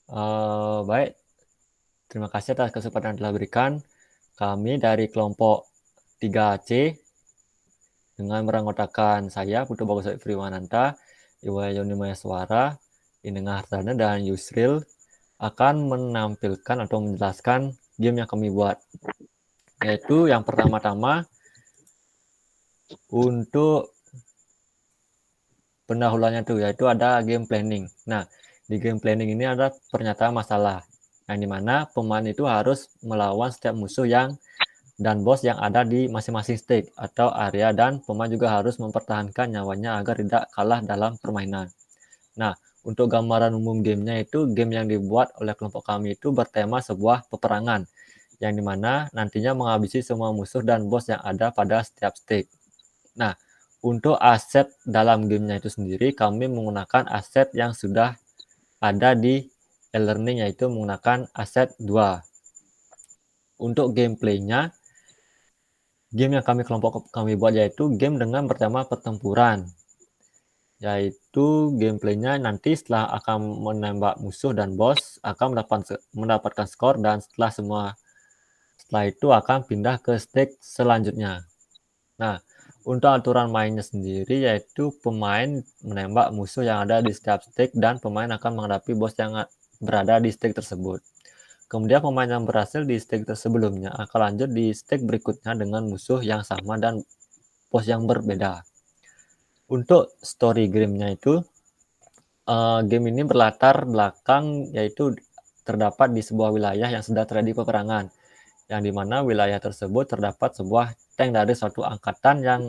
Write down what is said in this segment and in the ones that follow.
Baik, terima kasih atas kesempatan yang telah berikan. Kami dari kelompok 3C dengan beranggotakan saya, Putu Bagus Priwananta, Iwaya Yoni Mayaswara, Inengah Hartana, dan Yusril akan menampilkan atau menjelaskan game yang kami buat. Yaitu yang pertama-tama untuk pendahuluannya tuh yaitu ada game planning. Nah, di game planning ini ada pernyataan masalah yang dimana pemain itu harus melawan setiap musuh dan bos yang ada di masing-masing stage atau area, dan pemain juga harus mempertahankan nyawanya agar tidak kalah dalam permainan. Nah, untuk gambaran umum gamenya itu game yang dibuat oleh kelompok kami itu bertema sebuah peperangan yang dimana nantinya menghabisi semua musuh dan bos yang ada pada setiap stage. Nah, untuk aset dalam gamenya itu sendiri kami menggunakan aset yang sudah ada di e-learning, yaitu menggunakan aset 2. Untuk gameplaynya, game yang kelompok kami buat yaitu game dengan bertema pertempuran. Yaitu gameplaynya nanti setelah akan menembak musuh dan bos akan mendapatkan skor, dan setelah itu akan pindah ke stage selanjutnya. Nah, untuk aturan mainnya sendiri yaitu pemain menembak musuh yang ada di setiap stage dan pemain akan menghadapi bos yang berada di stage tersebut. Kemudian pemain yang berhasil di stage sebelumnya akan lanjut di stage berikutnya dengan musuh yang sama dan bos yang berbeda. Untuk story game-nya itu, game ini berlatar belakang yaitu terdapat di sebuah wilayah yang sedang terjadi peperangan, yang dimana wilayah tersebut terdapat sebuah tank dari suatu angkatan yang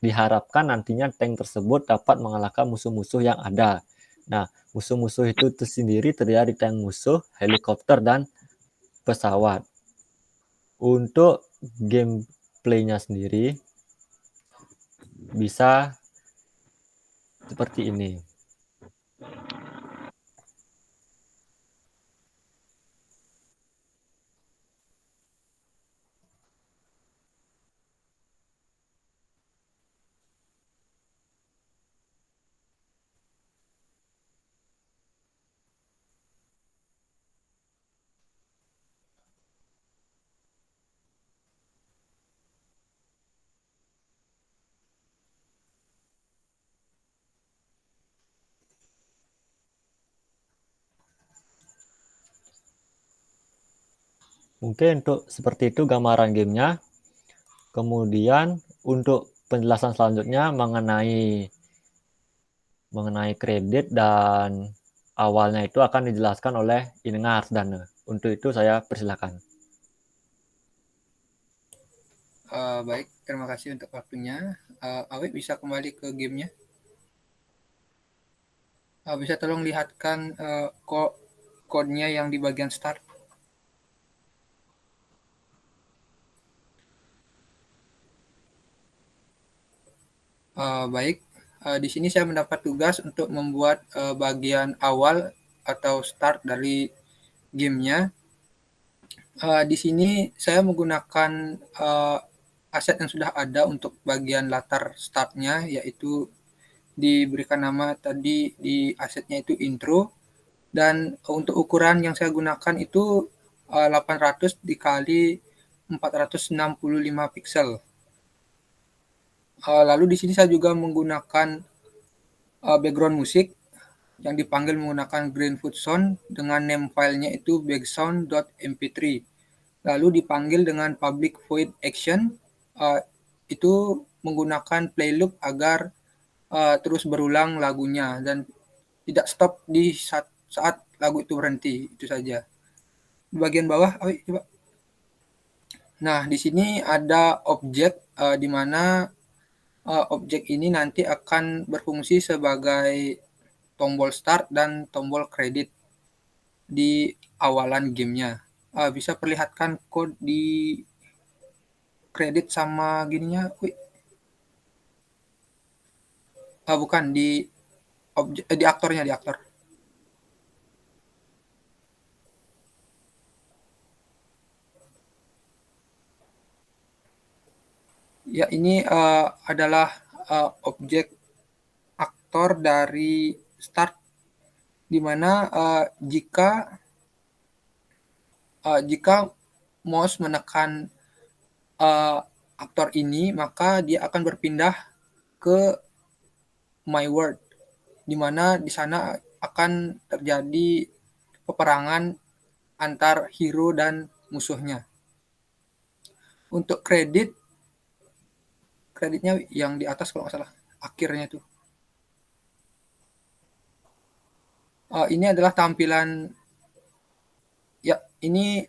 diharapkan nantinya tank tersebut dapat mengalahkan musuh-musuh yang ada. Nah, musuh-musuh itu sendiri terdiri dari tank musuh, helikopter, dan pesawat. Untuk gameplaynya sendiri bisa seperti ini. Mungkin untuk seperti itu gambaran gamenya. Kemudian untuk penjelasan selanjutnya mengenai kredit dan awalnya itu akan dijelaskan oleh Inengah Arsdana. Untuk itu saya persilakan. Baik, terima kasih untuk waktunya. Awi bisa kembali ke gamenya. Bisa tolong lihatkan kodenya yang di bagian start. Baik, di sini saya mendapat tugas untuk membuat bagian awal atau start dari gamenya. Di sini saya menggunakan aset yang sudah ada untuk bagian latar startnya, yaitu diberikan nama tadi di asetnya itu intro, dan untuk ukuran yang saya gunakan itu 800 dikali 465 pixel. Lalu di sini saya juga menggunakan background musik yang dipanggil menggunakan Greenfoot Sound dengan name filenya itu backsound.mp3. Lalu dipanggil dengan public void action, itu menggunakan play loop agar terus berulang lagunya dan tidak stop di saat lagu itu berhenti. Itu saja. Di bagian bawah, coba. Nah, di sini ada objek di mana objek ini nanti akan berfungsi sebagai tombol start dan tombol kredit di awalan gamenya. Bisa perlihatkan code di kredit sama gininya, bukan di objek, di aktornya, di aktor. Ya, ini adalah objek aktor dari start di mana jika mouse menekan aktor ini, maka dia akan berpindah ke My World, di mana di sana akan terjadi peperangan antar hero dan musuhnya. Untuk kreditnya yang di atas kalau nggak salah, akhirnya tuh. Ini adalah tampilan, ya ini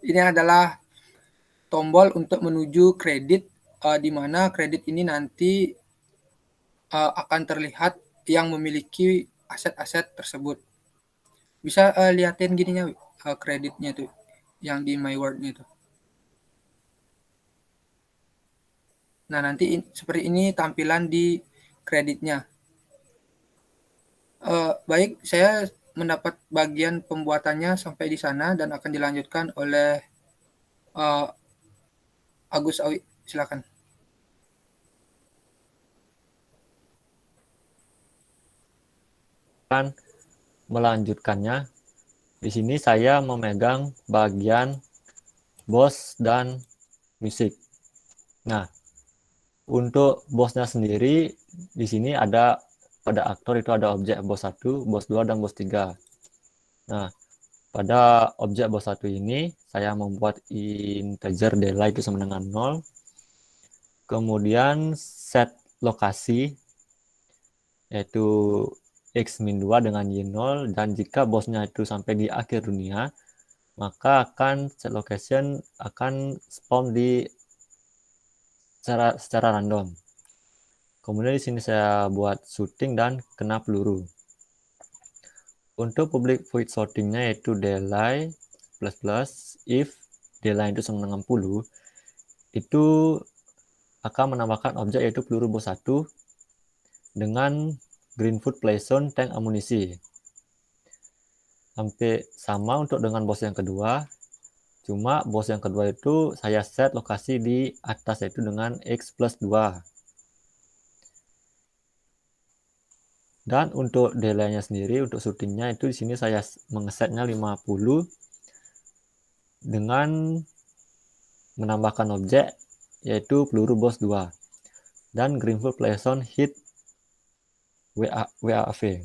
adalah tombol untuk menuju kredit, di mana kredit ini nanti akan terlihat yang memiliki aset-aset tersebut. Bisa liatin gininya, kreditnya tuh, yang di My World-nya tuh. Nah, nanti seperti ini tampilan di kreditnya. Baik, saya mendapat bagian pembuatannya sampai di sana dan akan dilanjutkan oleh Agus Awi. Silakan. Akan melanjutkannya. Di sini saya memegang bagian boss dan musik. Nah, untuk bossnya sendiri di sini ada pada aktor itu ada objek boss 1, boss 2 dan boss 3. Nah, pada objek boss 1 ini saya membuat integer delay itu sama dengan 0. Kemudian set lokasi yaitu x-2 dengan y0, dan jika bosnya itu sampai di akhir dunia, maka akan set location akan spawn di secara random. Kemudian di sini saya buat shooting dan kena peluru. Untuk public void sortingnya yaitu delay plus if delay itu sama dengan 60, itu akan menambahkan objek yaitu peluru bos 1 dengan Greenfoot Playzone tank amunisi. Hampir sama untuk dengan bos yang kedua, cuma bos yang kedua itu saya set lokasi di atas yaitu dengan x+2. Dan untuk delay-nya sendiri, untuk syutingnya itu di sini saya mengesetnya 50 dengan menambahkan objek yaitu peluru bos 2 dan Greenfoot Playzone hit WAV.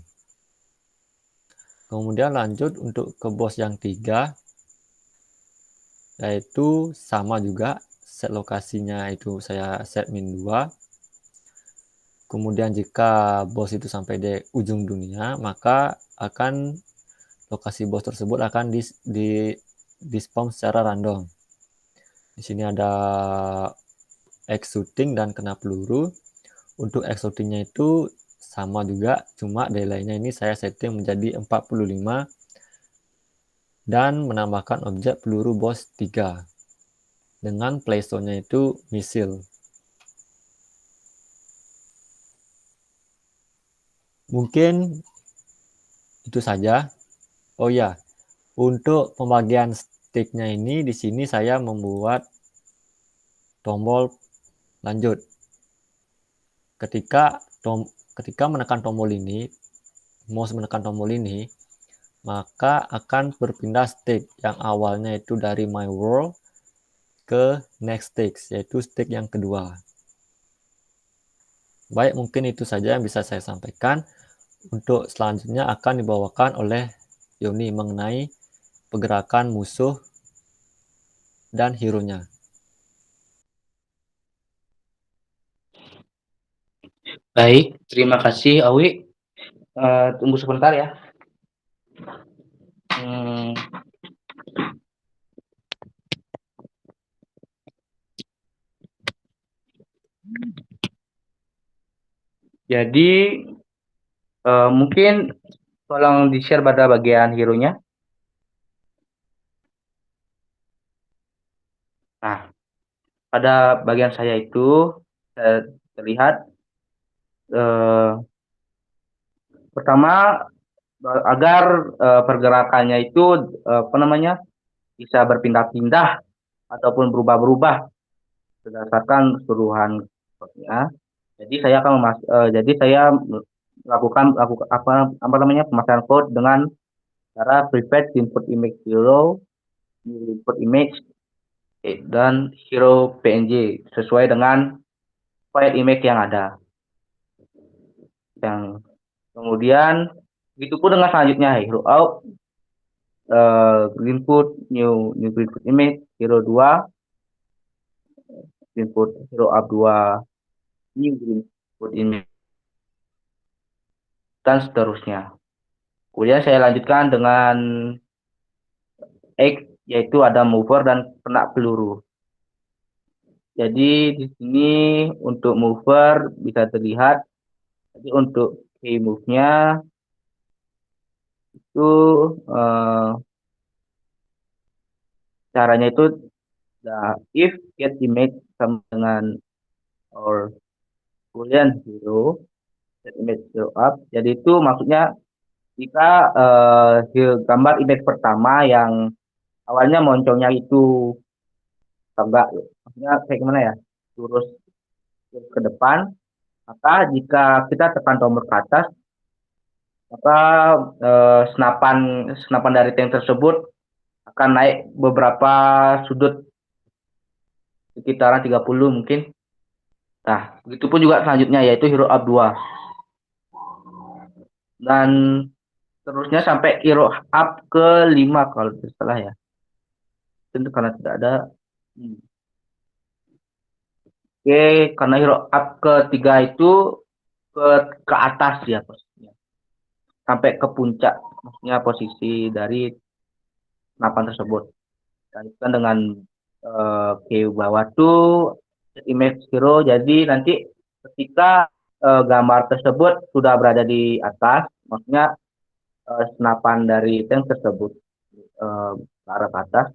Kemudian lanjut untuk ke bos yang 3, yaitu sama juga set lokasinya itu saya set -2. Kemudian jika bos itu sampai di ujung dunia, maka akan lokasi bos tersebut akan di spawn secara random. Di sini ada X shooting dan kena peluru. Untuk X shootingnya itu sama juga, cuma delay-nya ini saya setting menjadi 45 dan menambahkan objek peluru bos 3 dengan playzone-nya itu misil. Mungkin itu saja. Oh ya, untuk pembagian sticknya ini di sini saya membuat tombol lanjut. Ketika menekan tombol ini, mouse menekan tombol ini, maka akan berpindah stick yang awalnya itu dari My World ke next stick, yaitu stick yang kedua. Baik, mungkin itu saja yang bisa saya sampaikan. Untuk selanjutnya akan dibawakan oleh Yoni mengenai pergerakan musuh dan hero-nya. Baik, terima kasih Awi. Tunggu sebentar ya. Jadi mungkin tolong di-share pada bagian hero-nya. Nah, pada bagian saya itu terlihat pertama agar pergerakannya itu bisa berpindah-pindah ataupun berubah-berubah berdasarkan keseluruhan. Jadi saya lakukan apa namanya pemasangan code dengan cara private input image hero, input image dan hero PNG sesuai dengan file image yang ada. Yang kemudian begitu pun dengan selanjutnya hero out, input new input image hero 2, input hero up 2, new input image dan seterusnya. Kemudian saya lanjutkan dengan X, yaitu ada mover dan kena peluru. Jadi di sini untuk mover bisa terlihat. Jadi untuk key move-nya itu caranya itu if get image sama dengan or boolean hero get image hero up. Jadi itu maksudnya jika gambar image pertama yang awalnya moncolnya itu tegak, maksudnya kayak gimana ya, lurus ke depan, maka jika kita tekan tombol ke atas, maka senapan dari tank tersebut akan naik beberapa sudut sekitaran 30 mungkin. Nah, begitupun juga selanjutnya yaitu hero up 2. Dan terusnya sampai hero up ke 5 kalau tidak salah ya. Tentu karena tidak ada. Oke, karena hero up ke 3 itu ke atas ya posisinya. Sampai ke puncak, maksudnya posisi dari senapan tersebut. Dan dengan ke bawah tuh image hero, jadi nanti ketika gambar tersebut sudah berada di atas, maksudnya senapan dari tank tersebut ke arah atas,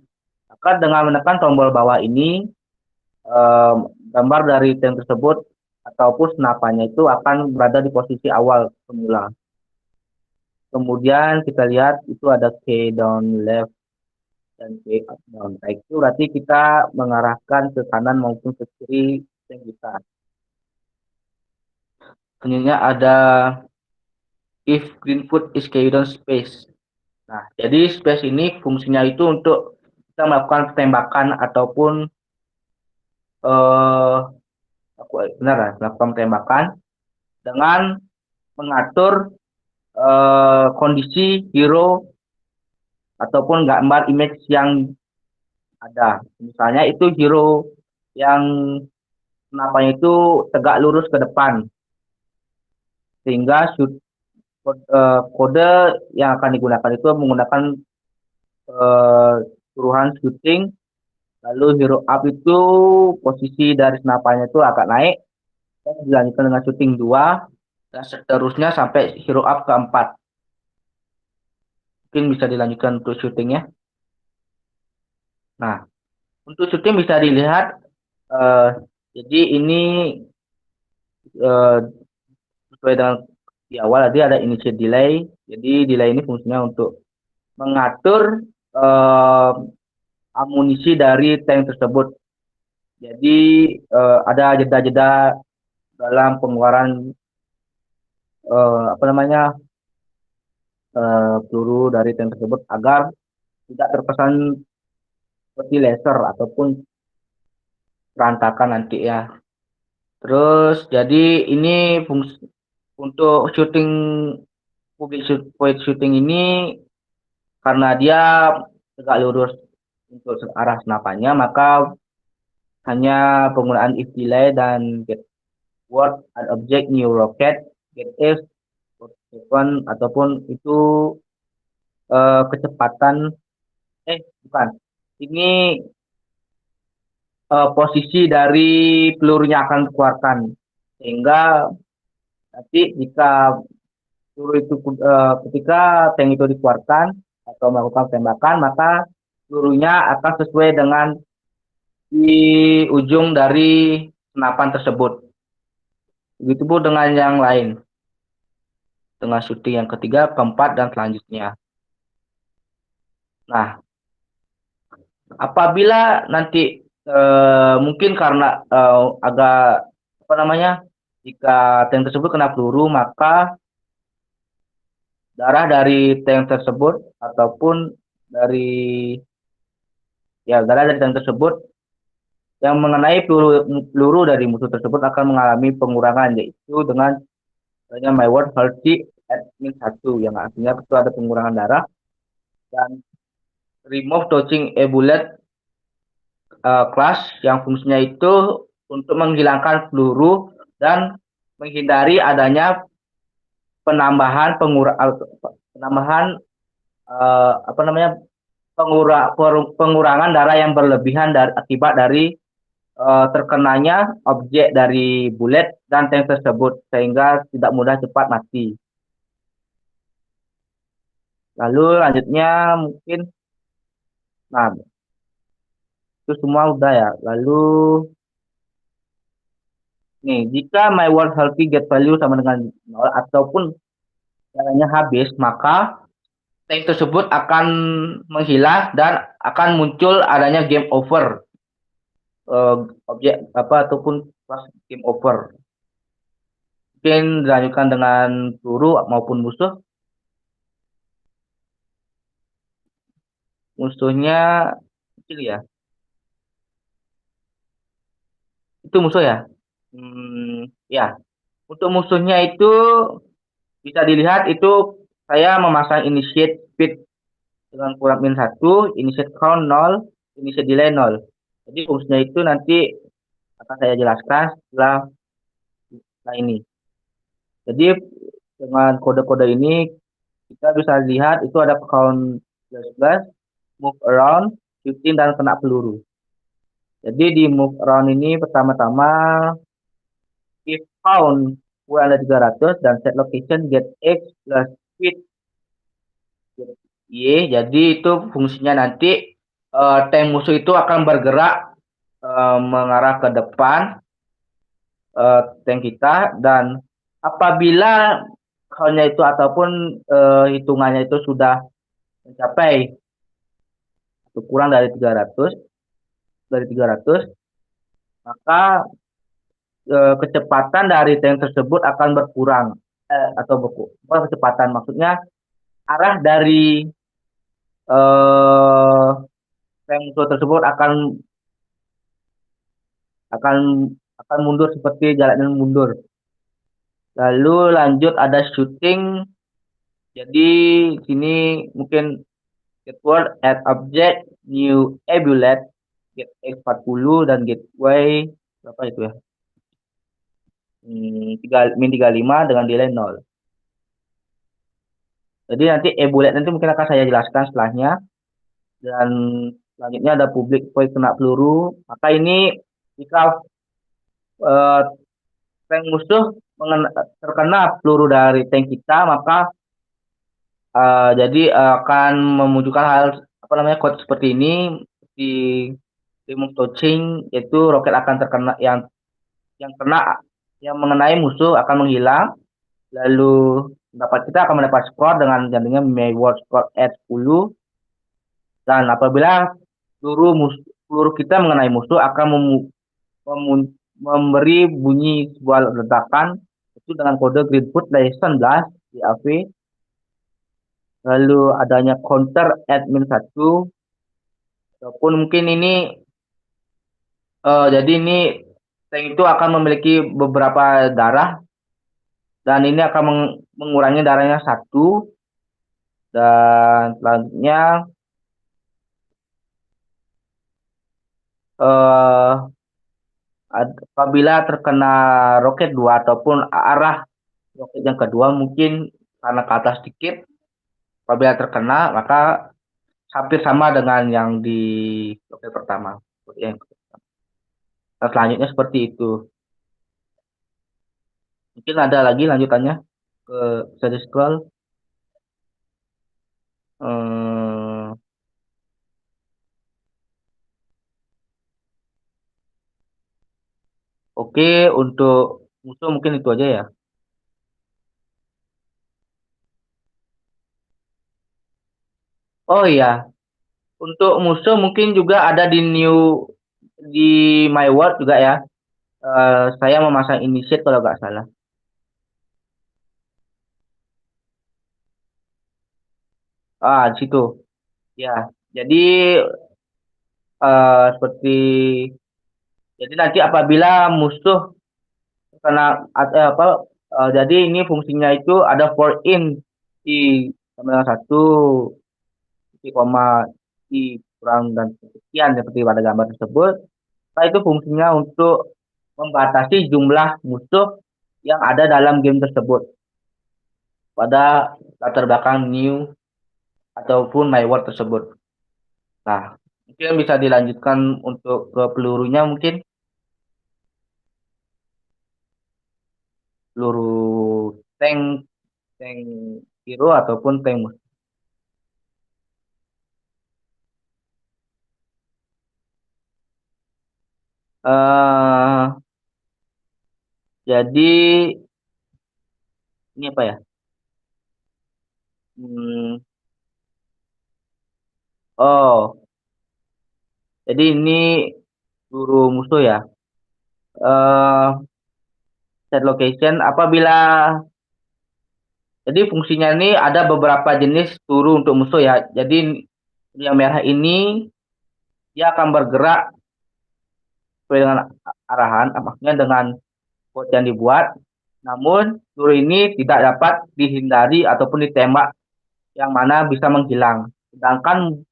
maka dengan menekan tombol bawah ini gambar dari tank tersebut ataupun senapannya itu akan berada di posisi awal semula. Kemudian kita lihat itu ada K down left dan K up down right. Itu berarti kita mengarahkan ke kanan maupun ke kiri tank kita. Selanjutnya ada if Greenfoot is carried on space. Nah, jadi space ini fungsinya itu untuk kita melakukan tembakan ataupun melakukan tembakan dengan mengatur kondisi hero ataupun gambar image yang ada. Misalnya itu hero yang kenapanya itu tegak lurus ke depan, sehingga kode yang akan digunakan itu menggunakan suruhan shooting. Lalu hero up itu posisi dari senapannya itu agak naik, dan dilanjutkan dengan shooting 2 dan seterusnya sampai hero up ke 4. Mungkin bisa dilanjutkan untuk shootingnya. Nah, untuk shooting bisa dilihat jadi ini sesuai dengan di awal tadi ada initiate delay. Jadi delay ini fungsinya untuk mengatur amunisi dari tank tersebut. Jadi ada jeda-jeda dalam pengeluaran peluru dari tank tersebut agar tidak terkesan seperti laser ataupun berantakan nanti ya. Terus jadi ini fungsi untuk shooting public point shooting ini karena dia tegak lurus untuk arah senapannya, maka hanya penggunaan if delay dan get word an object new rocket get if ataupun itu kecepatan bukan ini posisi dari pelurunya akan dikeluarkan, sehingga nanti jika peluru itu ketika tank itu dikeluarkan atau melakukan tembakan, maka pelurunya akan sesuai dengan di ujung dari senapan tersebut. Begitupun dengan yang lain, dengan shooting yang ketiga, keempat, dan selanjutnya. Nah, apabila nanti mungkin karena agak jika tank tersebut kena peluru, maka darah dari tank tersebut ataupun dari darah dari tank tersebut yang mengenai peluru dari musuh tersebut akan mengalami pengurangan, yaitu dengan adanya my word healthy at -1 yang artinya itu ada pengurangan darah, dan remove touching a bullet class yang fungsinya itu untuk menghilangkan peluru dan menghindari adanya penambahan pengurangan darah yang berlebihan akibat dari terkenanya objek dari bullet dan tank tersebut sehingga tidak mudah cepat mati. Lalu lanjutnya mungkin, nah itu semua udah ya. Lalu nih, jika my word healthy get value sama dengan 0 ataupun darahnya habis, maka tank tersebut akan menghilang dan akan muncul adanya game over, objek ataupun pas game over. Mungkin dilanjutkan dengan peluru maupun musuhnya kecil ya. Itu musuh ya. Ya, untuk musuhnya itu bisa dilihat itu saya memasang initiate speed dengan kurang -1, initiate count 0, initiate delay 0. Jadi fungsinya itu nanti akan saya jelaskan setelah ini. Jadi dengan kode-kode ini kita bisa lihat itu ada count plus, move around, shooting, dan kena peluru. Jadi di move around ini pertama-tama if found kurang dari 300 dan set location get X plus speed Y. Jadi itu fungsinya nanti tank musuh itu akan bergerak mengarah ke depan tank kita, dan apabila countnya itu ataupun hitungannya itu sudah mencapai atau kurang dari 300 maka kecepatan dari tank tersebut akan berkurang kecepatan maksudnya arah dari tank musuh tersebut akan mundur seperti jalannya mundur. Lalu lanjut ada shooting. Jadi sini mungkin keyword add object new bullet get X40 dan gateway berapa itu ya? -35 dengan delay 0. Jadi nanti bullet nanti mungkin akan saya jelaskan setelahnya. Dan selanjutnya ada public void kena peluru. Maka ini jika tank musuh terkena peluru dari tank kita, maka jadi akan memunculkan hal code seperti ini di remove touching, yaitu roket akan terkena yang mengenai musuh akan menghilang. Lalu kita akan mendapat skor dengan jadinya my word score at 10. Dan apabila peluru kita mengenai musuh akan memberi bunyi sebuah ledakan itu dengan kode Greenfoot dari 19 di AV. Lalu adanya counter at -1 ataupun mungkin ini jadi ini tank itu akan memiliki beberapa darah dan ini akan mengurangi darahnya 1. Dan selanjutnya apabila terkena roket 2 ataupun arah roket yang kedua mungkin karena ke atas sedikit, apabila terkena maka hampir sama dengan yang di roket pertama. Nah, selanjutnya seperti itu. Mungkin ada lagi lanjutannya ke bisa di scroll. Oke, untuk musuh mungkin itu aja ya. Oh iya, untuk musuh mungkin juga ada di my world juga ya. Saya memasang initiate kalau nggak salah. Di situ. Ya, jadi seperti jadi nanti apabila musuh karena jadi ini fungsinya itu ada for in i sama dengan satu i koma i kurang dan sekian seperti pada gambar tersebut. Nah, itu fungsinya untuk membatasi jumlah musuh yang ada dalam game tersebut pada latar belakang new ataupun my world tersebut. Nah, mungkin bisa dilanjutkan untuk ke pelurunya mungkin peluru tank tank hero ataupun tank musuh. eh jadi ini apa ya? Hmm, oh, jadi ini peluru musuh ya. eh Set location apabila jadi fungsinya ini ada beberapa jenis peluru untuk musuh ya. Jadi yang merah ini dia akan bergerak sesuai dengan arahan, maksudnya dengan quote yang dibuat. Namun peluru ini tidak dapat dihindari ataupun ditembak yang mana bisa menghilang. Sedangkan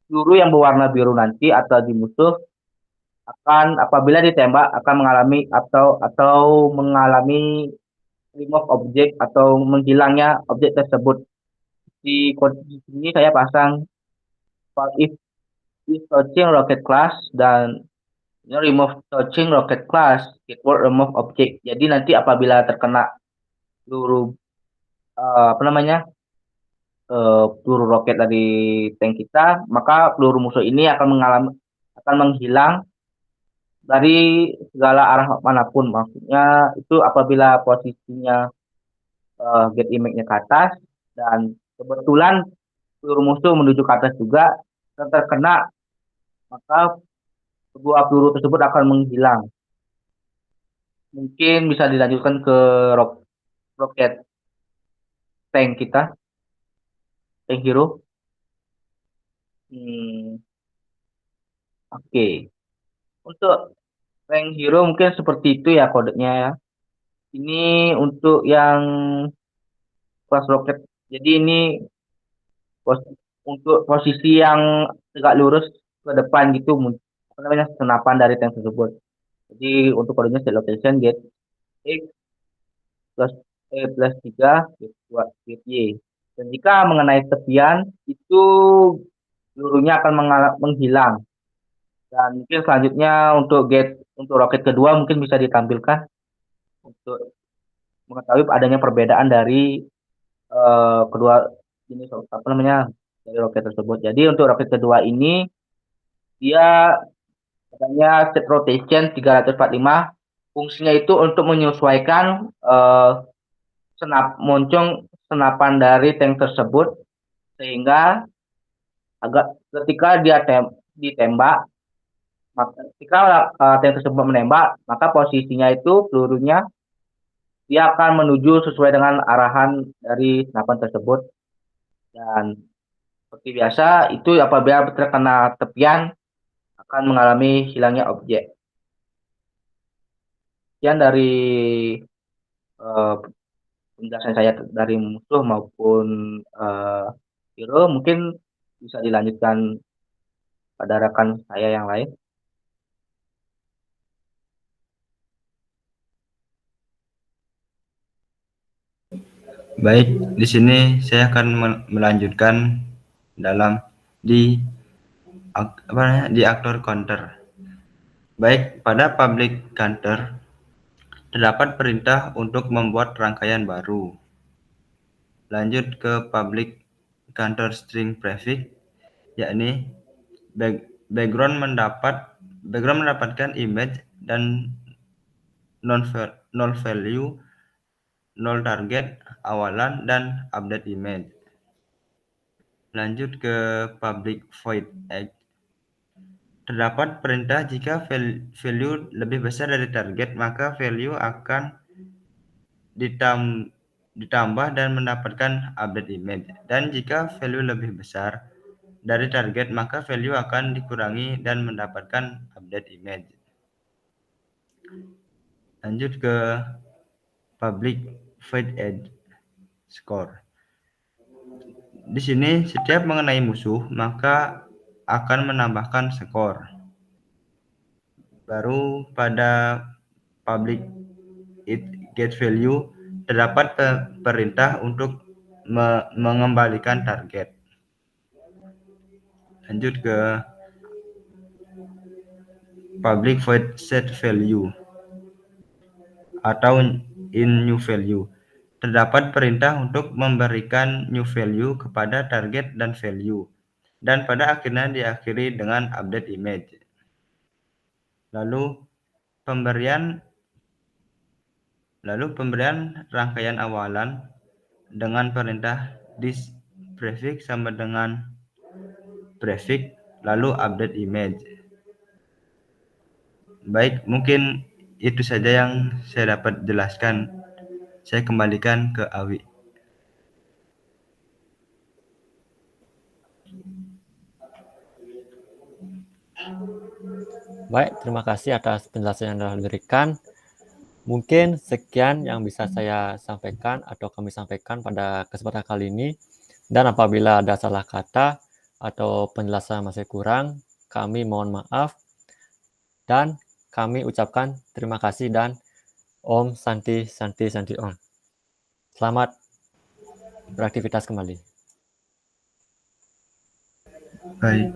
peluru yang berwarna biru nanti atau di musuh akan apabila ditembak akan mengalami atau mengalami remove objek atau menghilangnya objek tersebut. Di kondisi ini saya pasang if touching rocket class dan remove touching rocket class it will remove object. Jadi nanti apabila terkena peluru apa namanya peluru roket dari tank kita, maka peluru musuh ini akan menghilang dari segala arah manapun. Maksudnya itu apabila posisinya get image-nya ke atas dan kebetulan peluru musuh menuju ke atas juga dan terkena, maka kedua peluru tersebut akan menghilang. Mungkin bisa dilanjutkan ke roket tank kita, tank hero. Oke. Untuk tank hero mungkin seperti itu ya kodenya ya. Ini untuk yang kelas roket. Jadi ini pos, untuk posisi yang tegak lurus ke depan gitu, apa namanya senapan dari tank tersebut. Jadi untuk kodenya set location get X plus plus 3 get 2 get Y. Dan jika mengenai tepian itu pelurunya akan menghilang. Dan mungkin selanjutnya untuk roket kedua mungkin bisa ditampilkan untuk mengetahui adanya perbedaan dari kedua jenis apa namanya dari roket tersebut. Jadi untuk roket kedua ini dia adanya set rotation 345. Fungsinya itu untuk menyesuaikan senapan dari tank tersebut sehingga ketika dia ditembak, maka ketika tank tersebut menembak, maka posisinya itu pelurunya dia akan menuju sesuai dengan arahan dari senapan tersebut. Dan seperti biasa itu apabila terkena tepian akan mengalami hilangnya objek. Sekian dari penjelasan saya dari musuh maupun hero. Mungkin bisa dilanjutkan pada rekan saya yang lain. Baik, di sini saya akan melanjutkan di aktor counter. Baik, pada public counter terdapat perintah untuk membuat rangkaian baru. Lanjut ke public counter string prefix, yakni background mendapatkan image dan null value, null target awalan dan update image. Lanjut ke public void x. Terdapat perintah jika value lebih besar dari target, maka value akan ditambah dan mendapatkan update image. Dan jika value lebih besar dari target, maka value akan dikurangi dan mendapatkan update image. Lanjut ke public void edge score. Di sini setiap mengenai musuh maka akan menambahkan skor. Baru pada public it get value terdapat perintah untuk mengembalikan target. Lanjut ke public void set value atau in new value. Terdapat perintah untuk memberikan new value kepada target dan value, dan pada akhirnya diakhiri dengan update image. Lalu pemberian rangkaian awalan dengan perintah this prefix sama dengan prefix lalu update image. Baik, mungkin itu saja yang saya dapat jelaskan. Saya kembalikan ke Awi. Baik, terima kasih atas penjelasan yang telah diberikan. Mungkin sekian yang bisa saya sampaikan atau kami sampaikan pada kesempatan kali ini. Dan apabila ada salah kata atau penjelasan masih kurang, kami mohon maaf. Dan kami ucapkan terima kasih dan Om Santi Santi Santi Om. Selamat beraktivitas kembali. Baik.